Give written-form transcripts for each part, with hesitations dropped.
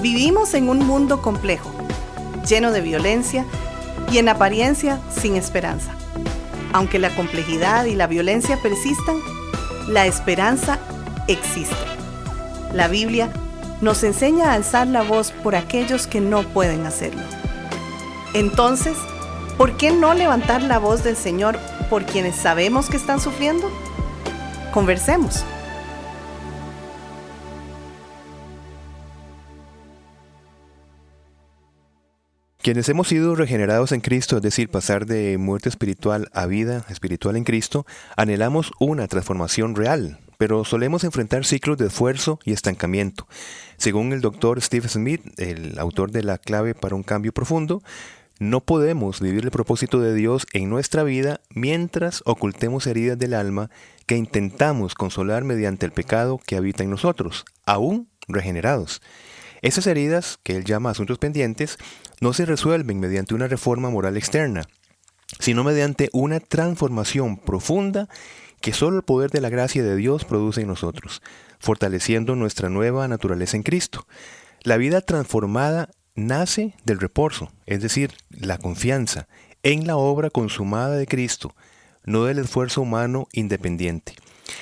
Vivimos en un mundo complejo, lleno de violencia y en apariencia sin esperanza. Aunque la complejidad y la violencia persistan, la esperanza existe. La Biblia nos enseña a alzar la voz por aquellos que no pueden hacerlo. Entonces, ¿por qué no levantar la voz del Señor por quienes sabemos que están sufriendo? Conversemos. Quienes hemos sido regenerados en Cristo, es decir, pasar de muerte espiritual a vida espiritual en Cristo, anhelamos una transformación real, pero solemos enfrentar ciclos de esfuerzo y estancamiento. Según el Dr. Steve Smith, el autor de La clave para un cambio profundo, no podemos vivir el propósito de Dios en nuestra vida mientras ocultemos heridas del alma que intentamos consolar mediante el pecado que habita en nosotros, aún regenerados. Esas heridas, que él llama asuntos pendientes, no se resuelven mediante una reforma moral externa, sino mediante una transformación profunda que solo el poder de la gracia de Dios produce en nosotros, fortaleciendo nuestra nueva naturaleza en Cristo. La vida transformada nace del reposo, es decir, la confianza en la obra consumada de Cristo, no del esfuerzo humano independiente.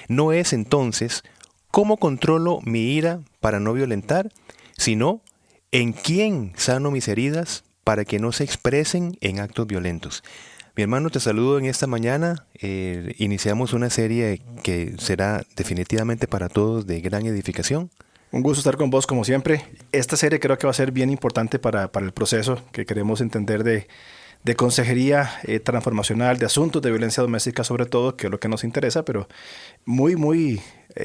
No es entonces cómo controlo mi ira para no violentar, sino en quién sano mis heridas para que no se expresen en actos violentos. Mi hermano, te saludo en esta mañana. Iniciamos una serie que será definitivamente para todos de gran edificación. Un gusto estar con vos como siempre. Esta serie creo que va a ser bien importante para el proceso que queremos entender de consejería transformacional, de asuntos de violencia doméstica sobre todo, que es lo que nos interesa, pero muy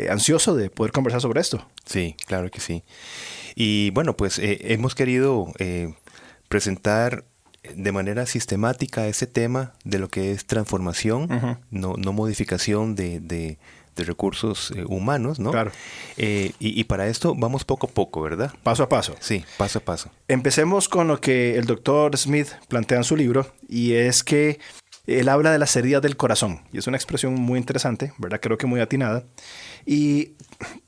ansioso de poder conversar sobre esto. Sí, claro que sí. Y bueno, pues hemos querido presentar de manera sistemática este tema de lo que es transformación, no modificación de recursos humanos, ¿no? Claro. Y para esto vamos poco a poco, ¿verdad? Paso a paso. Sí, paso a paso. Empecemos con lo que el Dr. Smith plantea en su libro, y es que él habla de las heridas del corazón, y es una expresión muy interesante, ¿verdad? Creo que muy atinada. Y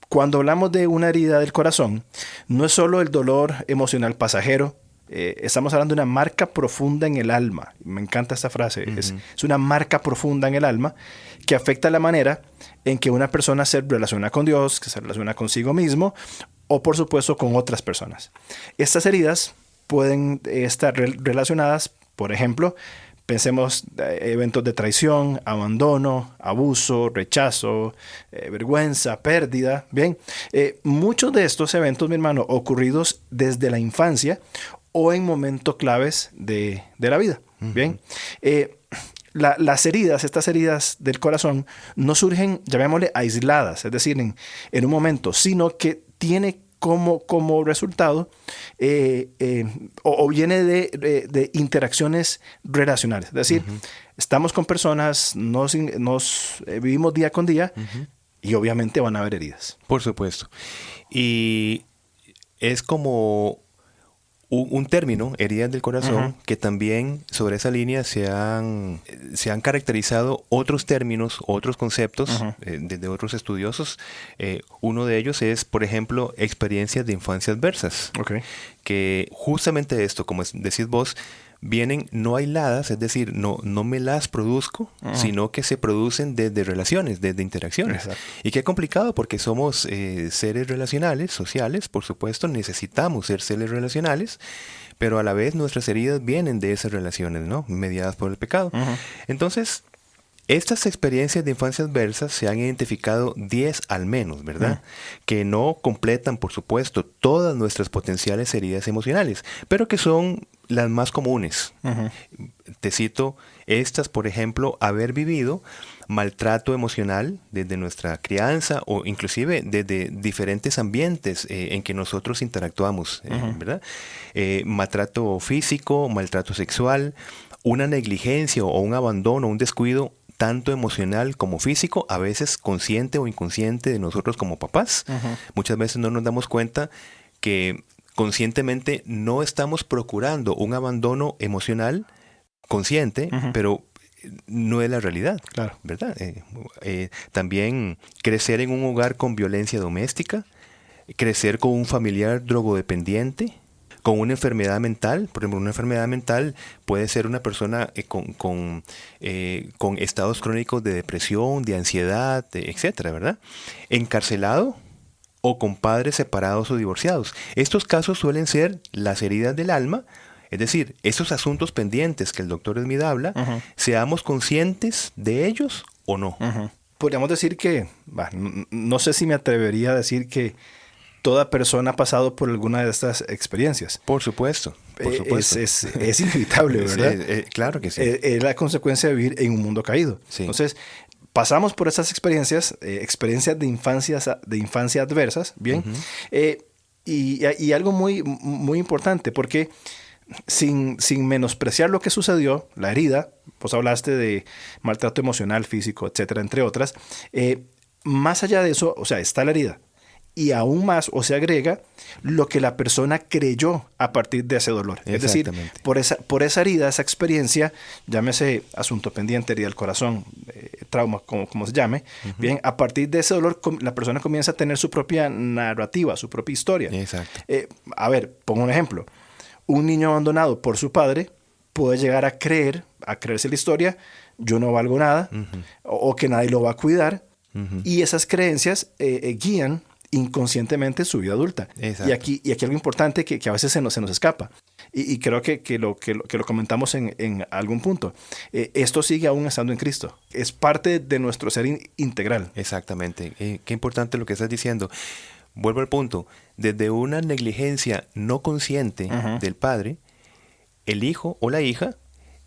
cuando hablamos de una herida del corazón, no es solo el dolor emocional pasajero, estamos hablando de una marca profunda en el alma. Me encanta esta frase. Es una marca profunda en el alma que afecta la manera en que una persona se relaciona con Dios, que se relaciona consigo mismo o, por supuesto, con otras personas. Estas heridas pueden estar relacionadas, por ejemplo, pensemos eventos de traición, abandono, abuso, rechazo, vergüenza, pérdida. Bien, muchos de estos eventos, mi hermano, ocurridos desde la infancia o en momentos claves de la vida. Bien, estas heridas del corazón no surgen, llamémosle, aisladas, es decir, en un momento, sino que tiene como resultado o viene de interacciones relacionales. Es decir, estamos con personas, vivimos día con día y obviamente van a haber heridas. Por supuesto. Y es como un término, heridas del corazón, que también sobre esa línea se han caracterizado otros términos, otros conceptos de otros estudiosos. Uno de ellos es, por ejemplo, experiencias de infancia adversas. Okay. Que justamente esto, como decís vos, vienen no aisladas, es decir, no me las produzco, sino que se producen desde relaciones, desde interacciones. Exacto. Y qué complicado, porque somos seres relacionales, sociales, por supuesto, necesitamos ser seres relacionales, pero a la vez nuestras heridas vienen de esas relaciones, ¿no? Mediadas por el pecado. Entonces, estas experiencias de infancia adversas se han identificado 10 al menos, ¿verdad? Que no completan, por supuesto, todas nuestras potenciales heridas emocionales, pero que son las más comunes. Te cito estas, por ejemplo, haber vivido maltrato emocional desde nuestra crianza o inclusive desde diferentes ambientes en que nosotros interactuamos, ¿verdad? Maltrato físico, maltrato sexual, una negligencia o un abandono, un descuido tanto emocional como físico, a veces consciente o inconsciente de nosotros como papás. Muchas veces no nos damos cuenta que conscientemente no estamos procurando un abandono emocional consciente, pero no es la realidad, Claro. ¿verdad? También crecer en un hogar con violencia doméstica, crecer con un familiar drogodependiente, con una enfermedad mental. Por ejemplo, una enfermedad mental puede ser una persona con estados crónicos de depresión, de ansiedad, etcétera, ¿verdad? Encarcelado o con padres separados o divorciados. Estos casos suelen ser las heridas del alma, es decir, esos asuntos pendientes que el doctor Smith habla, seamos conscientes de ellos o no. Podríamos decir que, no sé si me atrevería a decir que toda persona ha pasado por alguna de estas experiencias. Por supuesto. Es inevitable, ¿verdad? Claro que sí. Es la consecuencia de vivir en un mundo caído. Sí. Entonces, pasamos por esas experiencias, experiencias de infancia adversas, ¿bien? Y algo muy, muy importante, porque sin menospreciar lo que sucedió, la herida, vos hablaste de maltrato emocional, físico, etcétera, entre otras, más allá de eso, o sea, está la herida. Y aún más, o se agrega, lo que la persona creyó a partir de ese dolor. Es decir, por esa herida, esa experiencia, llámese asunto pendiente, herida del corazón, trauma, como se llame, bien, a partir de ese dolor, la persona comienza a tener su propia narrativa, su propia historia. Exacto. A ver, pongo un ejemplo. Un niño abandonado por su padre puede llegar a creerse la historia, yo no valgo nada, o que nadie lo va a cuidar, y esas creencias guían inconscientemente su vida adulta. Y aquí algo importante que a veces se nos escapa. Y creo que lo comentamos en algún punto. Esto sigue aún estando en Cristo. Es parte de nuestro ser integral. Exactamente. Qué importante lo que estás diciendo. Vuelvo al punto. Desde una negligencia no consciente del padre, el hijo o la hija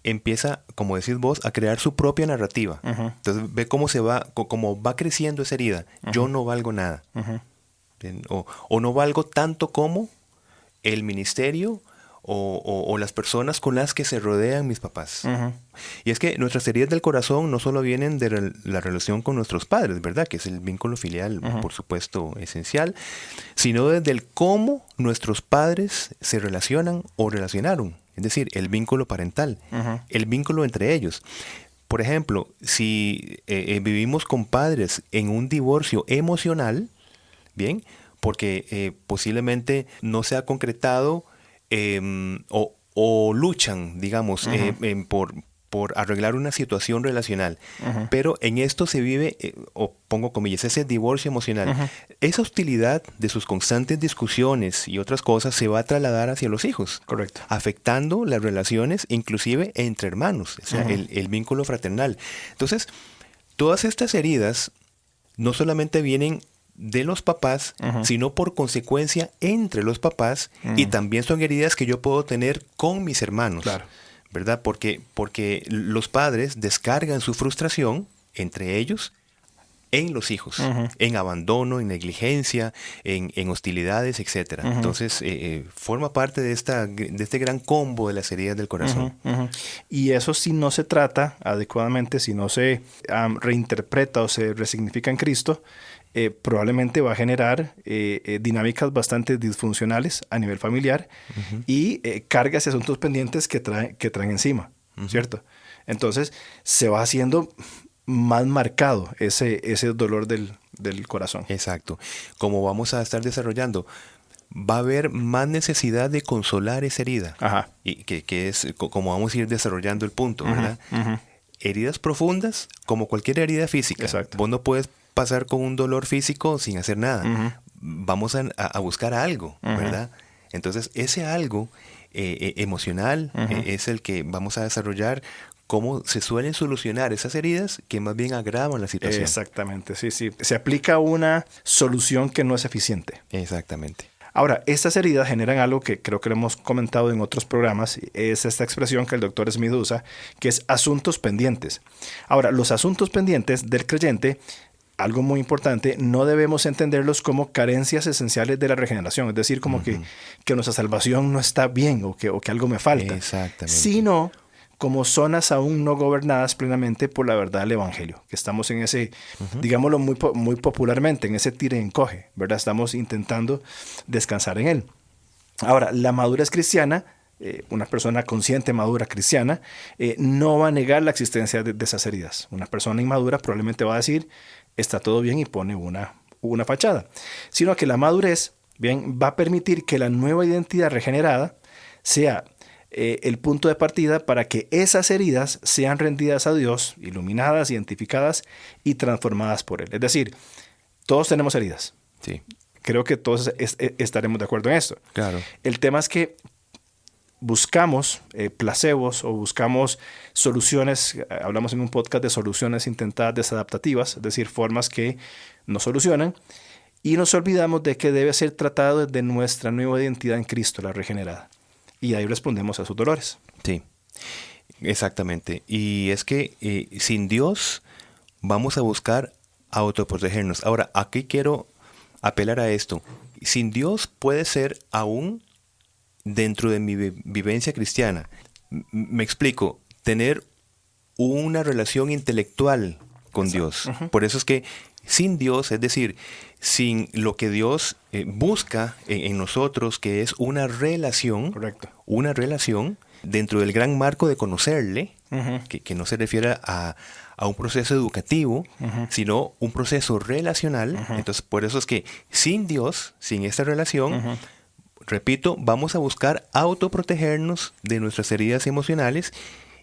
empieza, como decís vos, a crear su propia narrativa. Entonces ve cómo va creciendo esa herida. Yo no valgo nada. O no valgo tanto como el ministerio o las personas con las que se rodean mis papás. Y es que nuestras heridas del corazón no solo vienen de la relación con nuestros padres, ¿verdad? Que es el vínculo filial, por supuesto, esencial, sino desde el cómo nuestros padres se relacionan o relacionaron. Es decir, el vínculo parental, el vínculo entre ellos. Por ejemplo, si vivimos con padres en un divorcio emocional, bien, porque posiblemente no se ha concretado o luchan, digamos, por arreglar una situación relacional. Pero en esto se vive, o pongo comillas, ese divorcio emocional. Esa hostilidad de sus constantes discusiones y otras cosas se va a trasladar hacia los hijos. Correcto. Afectando las relaciones, inclusive entre hermanos, o sea, el vínculo fraternal. Entonces, todas estas heridas no solamente vienen de los papás, sino por consecuencia entre los papás, y también son heridas que yo puedo tener con mis hermanos. Claro. ¿Verdad? Porque los padres descargan su frustración entre ellos en los hijos, en abandono, en negligencia, en hostilidades, etc. Entonces, forma parte de este gran combo de las heridas del corazón. Y eso, si no se trata adecuadamente, si no se reinterpreta o se resignifica en Cristo, probablemente va a generar dinámicas bastante disfuncionales a nivel familiar y cargas y asuntos pendientes que traen encima, ¿cierto? Entonces se va haciendo más marcado ese dolor del corazón. Exacto. Como vamos a estar desarrollando, va a haber más necesidad de consolar esa herida. Y que es como vamos a ir desarrollando el punto, ¿verdad? Heridas profundas, como cualquier herida física. Exacto. Vos no puedes pasar con un dolor físico sin hacer nada. Vamos a buscar algo, ¿verdad? Entonces, ese algo emocional es el que vamos a desarrollar, cómo se suelen solucionar esas heridas que más bien agravan la situación. Exactamente, sí. Se aplica una solución que no es eficiente. Exactamente. Ahora, estas heridas generan algo que creo que lo hemos comentado en otros programas, es esta expresión que el doctor Smith usa, que es asuntos pendientes. Ahora, los asuntos pendientes del creyente, algo muy importante, no debemos entenderlos como carencias esenciales de la regeneración, es decir, como que nuestra salvación no está bien o que algo me falta, sino como zonas aún no gobernadas plenamente por la verdad del Evangelio, que estamos en ese, digámoslo muy popularmente, en ese tire y encoge, ¿verdad? Estamos intentando descansar en él. Ahora, la madurez cristiana, una persona consciente, madura, cristiana, no va a negar la existencia de esas heridas. Una persona inmadura probablemente va a decir, está todo bien, y pone una una fachada, sino que la madurez, bien, va a permitir que la nueva identidad regenerada sea el punto de partida para que esas heridas sean rendidas a Dios, iluminadas, identificadas y transformadas por Él. Es decir, todos tenemos heridas. Sí. Creo que todos estaremos de acuerdo en esto. Claro. El tema es que buscamos placebos o buscamos soluciones, hablamos en un podcast de soluciones intentadas desadaptativas, es decir, formas que no solucionan, y nos olvidamos de que debe ser tratado desde nuestra nueva identidad en Cristo, la regenerada. Y ahí respondemos a sus dolores. Sí, exactamente. Y es que sin Dios vamos a buscar autoprotegernos. Ahora, aquí quiero apelar a esto. Sin Dios puede ser aún dentro de mi vivencia cristiana. Me explico, tener una relación intelectual con Dios. Uh-huh. Por eso es que sin Dios, es decir, sin lo que Dios busca en nosotros, que es una relación. Correcto. Una relación dentro del gran marco de conocerle, uh-huh. que no se refiere a un proceso educativo, uh-huh. sino un proceso relacional. Uh-huh. Entonces, por eso es que sin Dios, sin esta relación, uh-huh. repito, vamos a buscar autoprotegernos de nuestras heridas emocionales,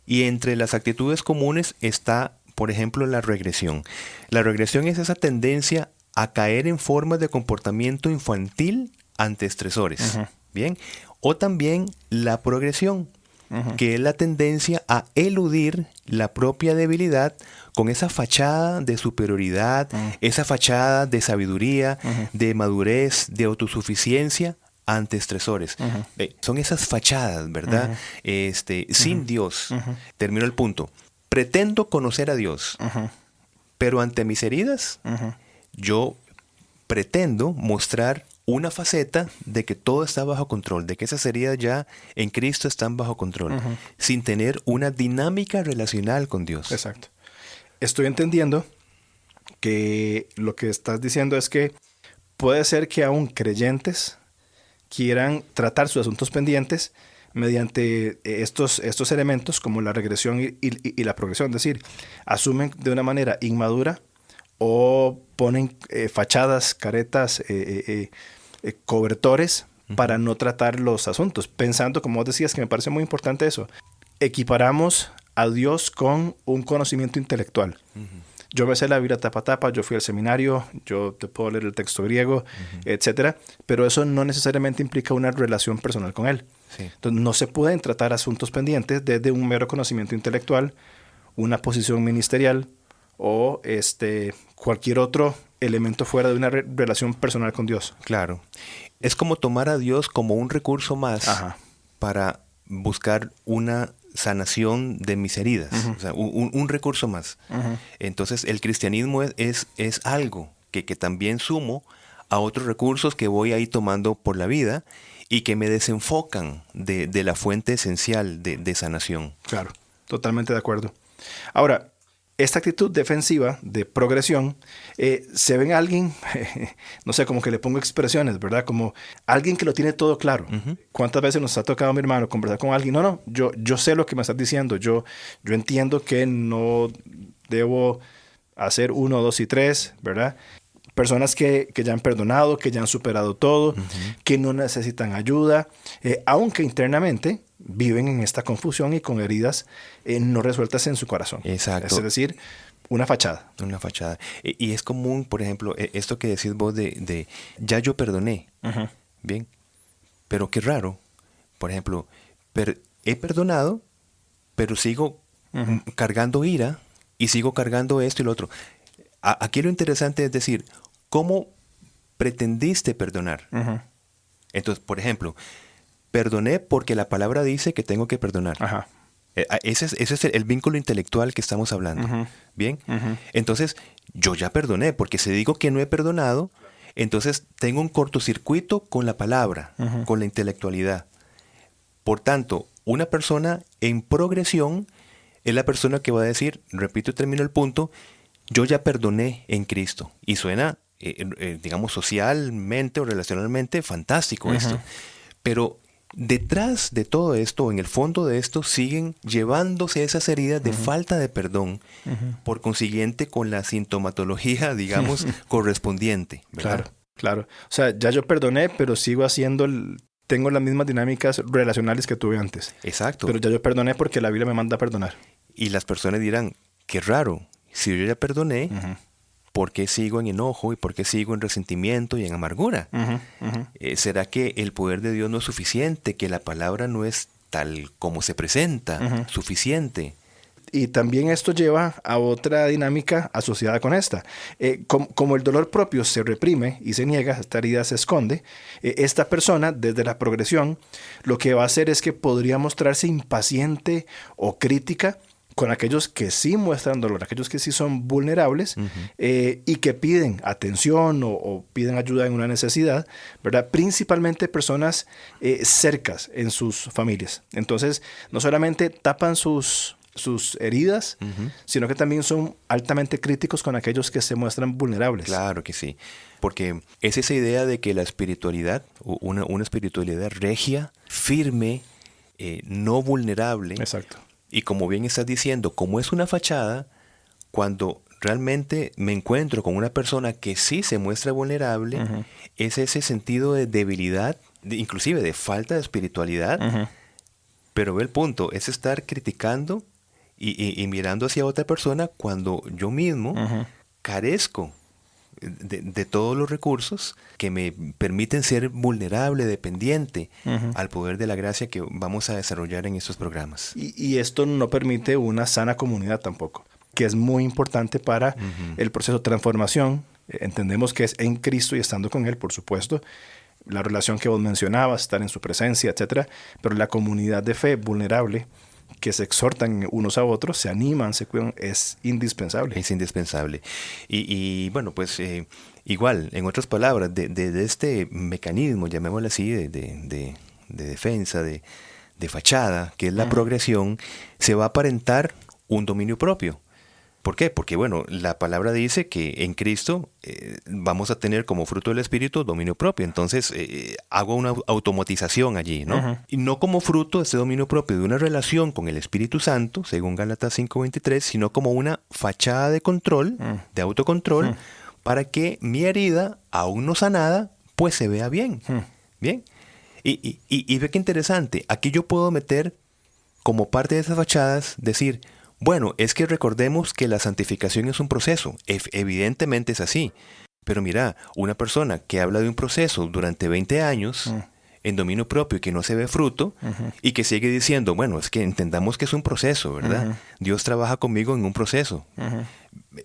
y entre las actitudes comunes está, por ejemplo, la regresión. La regresión es esa tendencia a caer en formas de comportamiento infantil ante estresores. Uh-huh. Bien. O también la progresión, uh-huh. que es la tendencia a eludir la propia debilidad con esa fachada de superioridad, uh-huh. esa fachada de sabiduría, uh-huh. de madurez, de autosuficiencia ante estresores. Uh-huh. Son esas fachadas, ¿verdad? Uh-huh. Sin uh-huh. Dios. Uh-huh. Termino el punto. Pretendo conocer a Dios, uh-huh. pero ante mis heridas, uh-huh. yo pretendo mostrar una faceta de que todo está bajo control, de que esas heridas ya en Cristo están bajo control, uh-huh. sin tener una dinámica relacional con Dios. Exacto. Estoy entendiendo que lo que estás diciendo es que puede ser que aún creyentes quieran tratar sus asuntos pendientes mediante estos elementos como la regresión y la progresión. Es decir, asumen de una manera inmadura o ponen fachadas, caretas, cobertores uh-huh. para no tratar los asuntos. Pensando, como vos decías, que me parece muy importante eso, equiparamos a Dios con un conocimiento intelectual. Uh-huh. Yo me sé la Biblia tapa a tapa, yo fui al seminario, yo te puedo leer el texto griego, uh-huh. etcétera, pero eso no necesariamente implica una relación personal con Él. Sí. Entonces, no se pueden tratar asuntos pendientes desde un mero conocimiento intelectual, una posición ministerial o cualquier otro elemento fuera de una relación personal con Dios. Claro. Es como tomar a Dios como un recurso más Ajá. para buscar una sanación de mis heridas. Uh-huh. O sea, un recurso más. Uh-huh. Entonces, el cristianismo es algo que también sumo a otros recursos que voy ahí tomando por la vida y que me desenfocan de la fuente esencial de sanación. Claro, totalmente de acuerdo. Ahora, esta actitud defensiva de progresión se ve en alguien, no sé, como que le pongo expresiones, ¿verdad? Como alguien que lo tiene todo claro. Uh-huh. ¿Cuántas veces nos ha tocado, mi hermano, conversar con alguien? No, yo sé lo que me estás diciendo. Yo entiendo que no debo hacer 1, 2 y 3, ¿verdad? Personas que ya han perdonado, que ya han superado todo, uh-huh. que no necesitan ayuda, aunque internamente viven en esta confusión y con heridas no resueltas en su corazón. Exacto. Es decir, una fachada. Una fachada. Y es común, por ejemplo, esto que decís vos de ya yo perdoné. Uh-huh. Bien. Pero qué raro. Por ejemplo, he perdonado, pero sigo uh-huh. cargando ira y sigo cargando esto y lo otro. Aquí lo interesante es decir, ¿cómo pretendiste perdonar? Uh-huh. Entonces, por ejemplo, perdoné porque la palabra dice que tengo que perdonar. Ajá. Ese es el vínculo intelectual que estamos hablando. Uh-huh. ¿Bien? Uh-huh. Entonces, yo ya perdoné, porque si digo que no he perdonado, entonces tengo un cortocircuito con la palabra, uh-huh. con la intelectualidad. Por tanto, una persona en progresión es la persona que va a decir, repito y termino el punto, yo ya perdoné en Cristo. Y suena, digamos, socialmente o relacionalmente fantástico uh-huh. esto. Pero detrás de todo esto, en el fondo de esto, siguen llevándose esas heridas de falta de perdón, por consiguiente con la sintomatología, digamos, correspondiente, ¿verdad? Claro, claro. O sea, ya yo perdoné, pero sigo tengo las mismas dinámicas relacionales que tuve antes. Exacto. Pero ya yo perdoné porque la Biblia me manda a perdonar. Y las personas dirán, qué raro, si yo ya perdoné, ¿por qué sigo en enojo y por qué sigo en resentimiento y en amargura? ¿Será que el poder de Dios no es suficiente? ¿Que la palabra no es tal como se presenta, suficiente? Y también esto lleva a otra dinámica asociada con esta. Como el dolor propio se reprime y se niega, esta herida se esconde, esta persona, desde la progresión, lo que va a hacer es que podría mostrarse impaciente o crítica con aquellos que sí muestran dolor, aquellos que sí son vulnerables y que piden atención o piden ayuda en una necesidad, ¿verdad? Principalmente personas cercas en sus familias. Entonces, no solamente tapan sus heridas, sino que también son altamente críticos con aquellos que se muestran vulnerables. Claro que sí, porque es esa idea de que la espiritualidad, una espiritualidad regia, firme, no vulnerable. Exacto. Y como bien estás diciendo, como es una fachada, cuando realmente me encuentro con una persona que sí se muestra vulnerable, es ese sentido de debilidad, inclusive de falta de espiritualidad. Pero ve el punto, es estar criticando y mirando hacia otra persona cuando yo mismo carezco de todos los recursos que me permiten ser vulnerable, dependiente al poder de la gracia que vamos a desarrollar en estos programas. Y esto no permite una sana comunidad tampoco, que es muy importante para el proceso de transformación. Entendemos que es en Cristo y estando con Él, por supuesto, la relación que vos mencionabas, estar en su presencia, etcétera, pero la comunidad de fe vulnerable, que se exhortan unos a otros, se animan, se cuidan, es indispensable. Es indispensable. Y bueno, pues igual, en otras palabras, de este mecanismo, llamémoslo así, de defensa, de fachada, que es la progresión, se va a aparentar un dominio propio. ¿Por qué? Porque, bueno, la palabra dice que en Cristo vamos a tener como fruto del Espíritu dominio propio. Entonces, hago una automatización allí, ¿no? Y no como fruto de ese dominio propio de una relación con el Espíritu Santo, según Gálatas 5:23, sino como una fachada de control, de autocontrol, para que mi herida, aún no sanada, pues se vea bien. Bien. Y ve qué interesante. Aquí yo puedo meter como parte de esas fachadas, decir, bueno, es que recordemos que la santificación es un proceso. Evidentemente es así. Pero mira, una persona que habla de un proceso durante 20 años en dominio propio y que no se ve fruto y que sigue diciendo, bueno, es que entendamos que es un proceso, ¿verdad? Dios trabaja conmigo en un proceso.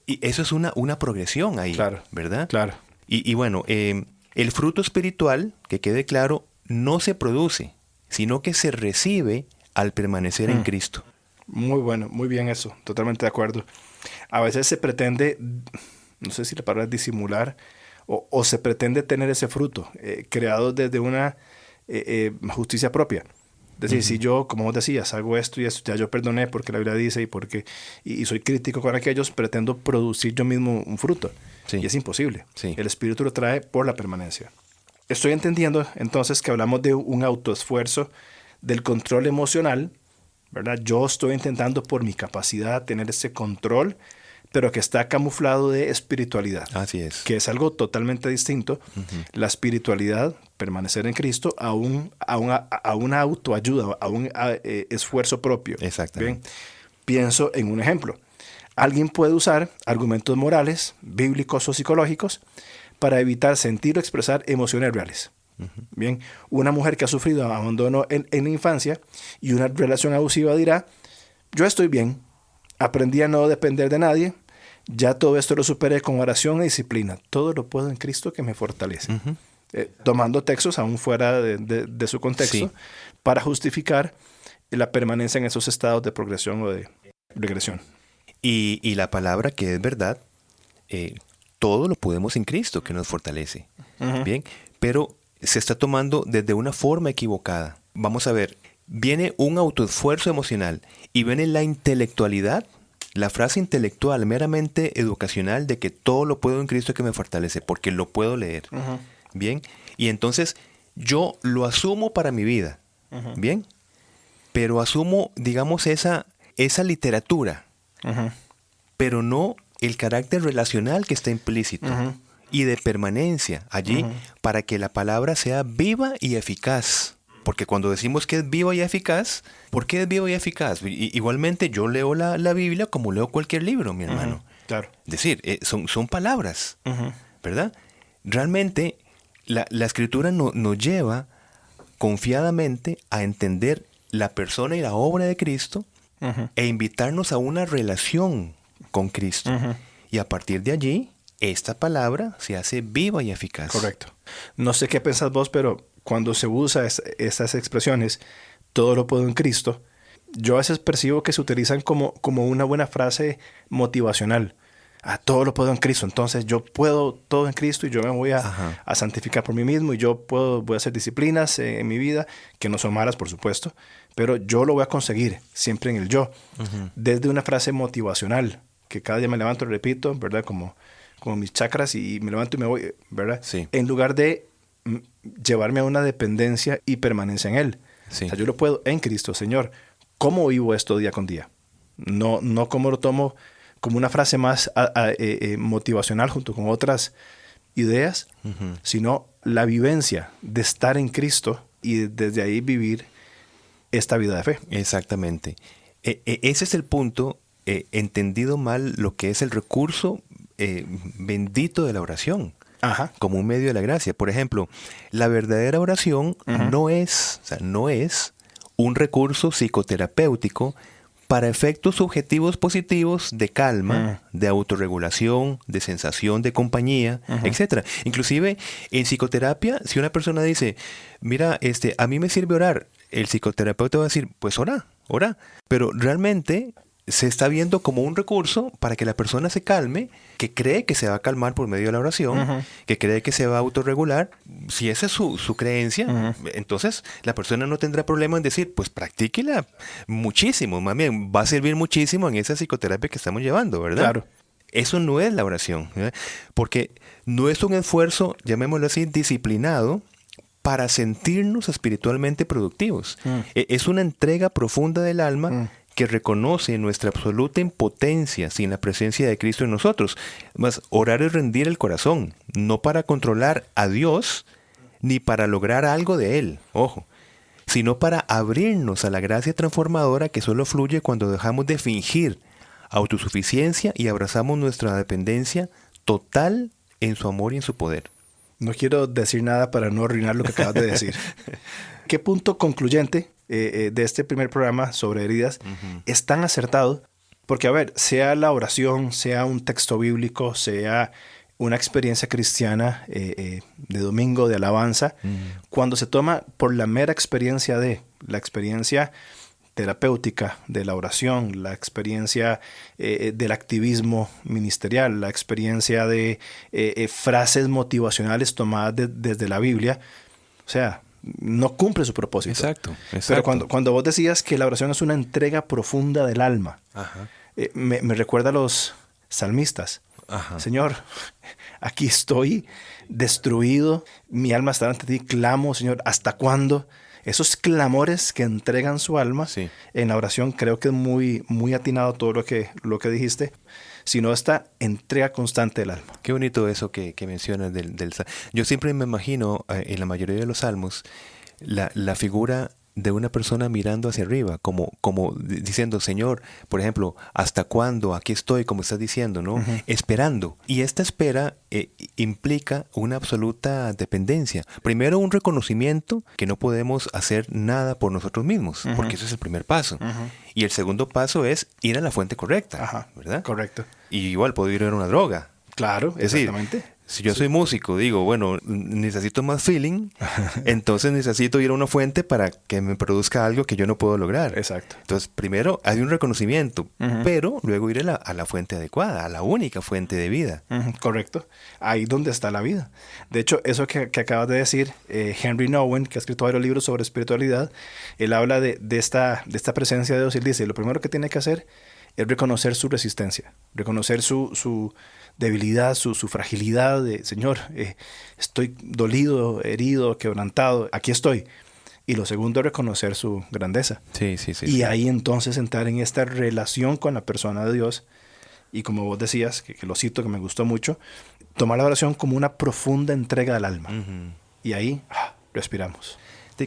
Y eso es una progresión ahí, claro, ¿verdad? Claro. Y bueno, el fruto espiritual, que quede claro, no se produce, sino que se recibe al permanecer en Cristo. Muy bueno, muy bien eso, totalmente de acuerdo. A veces se pretende, no sé si la palabra es disimular, o se pretende tener ese fruto creado desde una justicia propia. Es decir, si yo, como vos decías, hago esto y esto, ya yo perdoné porque la Biblia dice y soy crítico con aquellos, pretendo producir yo mismo un fruto. Sí. Y es imposible. Sí. El Espíritu lo trae por la permanencia. Estoy entendiendo entonces que hablamos de un autoesfuerzo del control emocional, ¿verdad? Yo estoy intentando por mi capacidad tener ese control, pero que está camuflado de espiritualidad. Así es. Que es algo totalmente distinto. La espiritualidad, permanecer en Cristo, a una autoayuda, a un esfuerzo propio. Exactamente. Bien. Pienso en un ejemplo. Alguien puede usar argumentos morales, bíblicos o psicológicos para evitar sentir o expresar emociones reales. Bien, una mujer que ha sufrido abandono en la infancia y una relación abusiva dirá, yo estoy bien, aprendí a no depender de nadie, ya todo esto lo superé con oración y disciplina, todo lo puedo en Cristo que me fortalece. Tomando textos aún fuera de su contexto para justificar la permanencia en esos estados de progresión o de regresión. Y la palabra que es verdad, todo lo podemos en Cristo que nos fortalece. Bien, pero se está tomando desde una forma equivocada. Vamos a ver, viene un autoesfuerzo emocional y viene la intelectualidad, la frase intelectual meramente educacional de que todo lo puedo en Cristo que me fortalece, porque lo puedo leer. Bien, y entonces yo lo asumo para mi vida. Bien, pero asumo, digamos, esa literatura, pero no el carácter relacional que está implícito y de permanencia allí para que la palabra sea viva y eficaz. Porque cuando decimos que es viva y eficaz, ¿por qué es viva y eficaz? Igualmente yo leo la Biblia como leo cualquier libro, mi hermano. Claro. Es decir, son palabras, ¿verdad? Realmente la Escritura nos lleva confiadamente a entender la persona y la obra de Cristo e invitarnos a una relación con Cristo. Y a partir de allí, esta palabra se hace viva y eficaz. Correcto. No sé qué pensás vos, pero cuando se usa esas expresiones, todo lo puedo en Cristo, yo a veces percibo que se utilizan como una buena frase motivacional. Todo lo puedo en Cristo, entonces yo puedo todo en Cristo y yo me voy a santificar por mí mismo y yo voy a hacer disciplinas en mi vida, que no son malas, por supuesto, pero yo lo voy a conseguir siempre en el yo. Desde una frase motivacional, que cada día me levanto y repito, ¿verdad? Como mis chakras y me levanto y me voy, ¿verdad? Sí. En lugar de llevarme a una dependencia y permanencia en Él. Sí. O sea, yo lo puedo en Cristo, Señor. ¿Cómo vivo esto día con día? No como lo tomo como una frase más motivacional junto con otras ideas, sino la vivencia de estar en Cristo y desde ahí vivir esta vida de fe. Exactamente. Ese es el punto, entendido mal lo que es el recurso bendito de la oración. Como un medio de la gracia. Por ejemplo, la verdadera oración no es un recurso psicoterapéutico para efectos subjetivos positivos de calma, de autorregulación, de sensación de compañía, etc. Inclusive en psicoterapia, si una persona dice, mira, a mí me sirve orar, el psicoterapeuta va a decir, pues ora. Pero realmente se está viendo como un recurso para que la persona se calme, que cree que se va a calmar por medio de la oración, que cree que se va a autorregular. Si esa es su creencia, entonces la persona no tendrá problema en decir, pues practíquela muchísimo, más bien va a servir muchísimo en esa psicoterapia que estamos llevando, ¿verdad? Claro. Eso no es la oración, ¿verdad? Porque no es un esfuerzo, llamémoslo así, disciplinado, para sentirnos espiritualmente productivos. Es una entrega profunda del alma que reconoce nuestra absoluta impotencia sin la presencia de Cristo en nosotros. Más, orar es rendir el corazón, no para controlar a Dios, ni para lograr algo de Él, ojo, sino para abrirnos a la gracia transformadora que solo fluye cuando dejamos de fingir autosuficiencia y abrazamos nuestra dependencia total en su amor y en su poder. No quiero decir nada para no arruinar lo que acabas de decir. ¿Qué punto concluyente de este primer programa sobre heridas es tan acertado? Porque, a ver, sea la oración, sea un texto bíblico, sea una experiencia cristiana de domingo, de alabanza, cuando se toma por la mera experiencia la experiencia terapéutica de la oración, la experiencia del activismo ministerial, la experiencia de frases motivacionales tomadas desde la Biblia, o sea, no cumple su propósito. Exacto. Pero cuando vos decías que la oración es una entrega profunda del alma, me recuerda a los salmistas. Señor, aquí estoy destruido, mi alma está ante ti, clamo, Señor, ¿hasta cuándo? Esos clamores que entregan su alma en la oración, creo que es muy, muy atinado todo lo que dijiste, sino esta entrega constante del alma. Qué bonito eso que mencionas del yo siempre me imagino en la mayoría de los salmos la figura de una persona mirando hacia arriba, como diciendo, Señor, por ejemplo, ¿hasta cuándo? Aquí estoy, como estás diciendo, ¿no? Esperando. Y esta espera implica una absoluta dependencia. Primero, un reconocimiento que no podemos hacer nada por nosotros mismos, porque ese es el primer paso. Y el segundo paso es ir a la fuente correcta, ¿verdad? Correcto. Y igual puedo ir a una droga. Claro, es exactamente. Decir, si yo soy músico, digo, bueno, necesito más feeling, entonces necesito ir a una fuente para que me produzca algo que yo no puedo lograr. Exacto. Entonces, primero hay un reconocimiento, pero luego ir a la fuente adecuada, a la única fuente de vida. Correcto. Ahí donde está la vida. De hecho, eso que acabas de decir, Henry Nouwen, que ha escrito varios libros sobre espiritualidad, él habla de esta presencia de Dios. Él dice, lo primero que tiene que hacer es reconocer su resistencia, reconocer su debilidad, su fragilidad de, Señor, estoy dolido, herido, quebrantado, aquí estoy. Y lo segundo, reconocer su grandeza. Sí. Y ahí entonces entrar en esta relación con la persona de Dios. Y como vos decías, que lo cito, que me gustó mucho, tomar la oración como una profunda entrega del alma. Y ahí respiramos.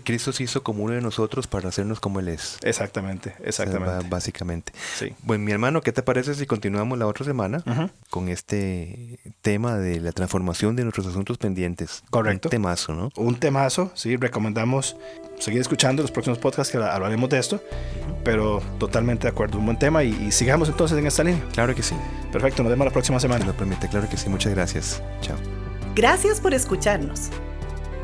Cristo se hizo como uno de nosotros para hacernos como Él es. Exactamente. O sea, básicamente. Sí. Bueno, mi hermano, ¿qué te parece si continuamos la otra semana con este tema de la transformación de nuestros asuntos pendientes? Correcto. Un temazo, ¿no? Un temazo, sí. Recomendamos seguir escuchando los próximos podcasts que hablaremos de esto, pero totalmente de acuerdo. Un buen tema y sigamos entonces en esta línea. Claro que sí. Perfecto, nos vemos la próxima semana. Si lo permite, claro que sí. Muchas gracias. Chao. Gracias por escucharnos.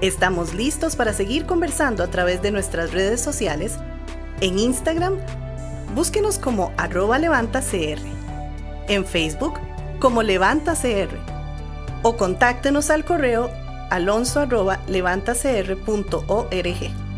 Estamos listos para seguir conversando a través de nuestras redes sociales. En Instagram, búsquenos como @levantacr. En Facebook, como LevantaCR. O contáctenos al correo alonso@levantacr.org.